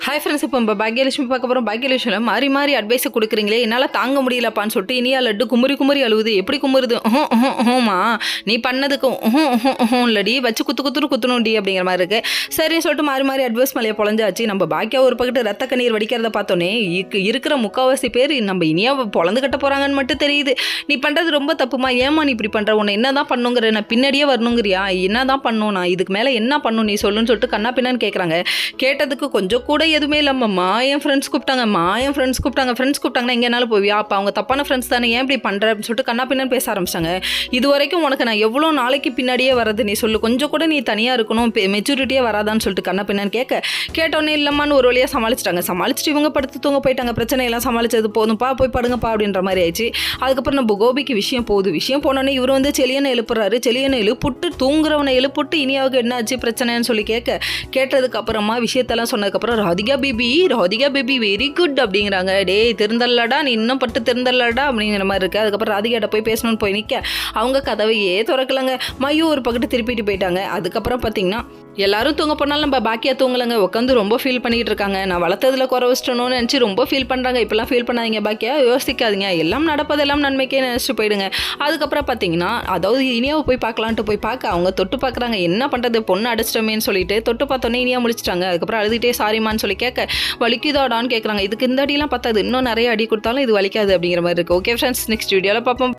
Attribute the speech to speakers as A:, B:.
A: Hi friends, இப்போ நம்ம பாக்யலட்சுமி பார்க்க போகிறோம். பாக்யலட்சுமியில் மாறி மாறி அட்வைஸை கொடுக்குறீங்களே, என்னால் தாங்க முடியலப்பான்னு சொல்லிட்டு இனியா லட்டு குமுறி குமுறி அழுவுது. எப்படி குமுறுது? ஹோமா நீ பண்ணதுக்கு இல்லடி வச்சு குத்துணுண்டி அப்படிங்கிற மாதிரி இருக்குது. சரின்னு சொல்லிட்டு மாறி மாறி அட்வைஸ் மலையை பொழஞ்சாச்சு. நம்ம பாக்கியா ஒரு பக்கத்து ரத்த கண்ணீர் வடிக்கிறத பார்த்தோன்னே இருக்கிற முக்கால்வாசி பேர் நம்ம இனியா பொழந்து கட்ட போகிறாங்கன்னு மட்டும் தெரியுது. நீ பண்ணுறது ரொம்ப தப்புமா, ஏமா நீ இப்படி பண்ணுற, உன்னை என்ன தான் பண்ணுங்கிற, நான் பின்னாடியே வரணுங்கிறியா, என்ன தான் பண்ணும், நான் இதுக்கு மேலே என்ன பண்ணும் நீ சொல்லுன்னு சொல்லிட்டு கண்ணா பின்னான்னு கேட்குறாங்க. கேட்டதுக்கு கொஞ்சம் கூட எதுவுமே இல்லாமம்மா என் ஃப்ரெண்ட்ஸ் கூப்பிட்டாங்கன்னா எங்கேனாலும் போவியா, அப்போ அவங்க தப்பான ஃப்ரெண்ட்ஸ் தானே, ஏன் இப்படி பண்ணுற அப்படின்னு சொல்லிட்டு கண்ணா பின்னான்னு பேச ஆரம்பிச்சிட்டாங்க. இது வரைக்கும் உனக்கு நான் எவ்வளோ நாளைக்கு பின்னாடியே வரது, நீ சொல்லு, கொஞ்சம் கூட நீ தனியாக இருக்கணும், மெச்சூரிட்டியே வராதான்னு சொல்லிட்டு கண்ணா பின்னான்னு கேட்டோன்னே இல்லம்மான்னு ஒரு வழியாக சமாளிச்சுட்டு இவங்க படுத்து தூங்க போயிட்டாங்க. பிரச்சனையெல்லாம் சமாளிச்சது போதும்ப்பா, போய் படுங்கப்பா அப்படின்ற மாதிரி ஆயிடுச்சு. அதுக்கப்புறம் நம்ம கோபிக்கு விஷயம் போனோடனே இவர் வந்து செலியனை எழுப்புட்டு தூங்குறவனை எழுப்பிட்டு இனியாவுக்கு என்ன ஆச்சு பிரச்சனைன்னு சொல்லி கேட்டதுக்கு அப்புறமா விஷயத்தெல்லாம் சொன்னதுக்கப்புறம் ராதிகா பேபி வெரி குட் அப்படிங்கிறாங்க. டேய் திருந்தல்லடா, நீ இன்னும் பட்டு திருந்தல்லடா அப்படிங்கிற மாதிரி இருக்குது. அதுக்கப்புறம் ராதிகாட்ட போய் பேசணும்னு போய் நிற்க அவங்க கதவையே திறக்கலங்க. மையு ஒரு பக்கத்து திருப்பிட்டு போயிட்டாங்க. அதுக்கப்புறம் பார்த்தீங்கன்னா எல்லாரும் தூங்க போனாலும் நம்ம பாக்கியா தூங்கலைங்க. உட்காந்து ரொம்ப ஃபீல் பண்ணிகிட்டு இருக்காங்க. நான் வளர்த்ததில் குறை வச்சிட்டணும்னு நினச்சி ரொம்ப ஃபீல் பண்ணுறாங்க. இப்போலாம் ஃபீல் பண்ணாதீங்க பாக்கியா, யோசிக்காதீங்க, எல்லாம் நடப்பதெல்லாம் நன்மைக்கே நினச்சிட்டு போயிடுங்க. அதுக்கப்புறம் பார்த்தீங்கன்னா அதாவது இனியாவை போய் பார்க்க அவங்க தொட்டு பார்க்குறாங்க. என்ன பண்ணுறது, பொண்ணு அடிச்சிட்டோமேன்னு சொல்லிட்டு தொட்டு பார்த்தோன்னே இனியா முடிச்சிட்டாங்க. அதுக்கப்புறம் அழுதுகிட்டே சாரிமான்னு சொல்லி வலிக்குதாடான்னு கேட்குறாங்க. இதுக்கு இந்த அடியெல்லாம் பார்த்தாது, இன்னும் நிறைய அடி கொடுத்தாலும் இது வலிக்காது அப்படிங்கிற மாதிரி இருக்குது. ஓகே ஃப்ரெண்ட்ஸ், நெக்ஸ்ட் வீடியோவில் பார்ப்போம்.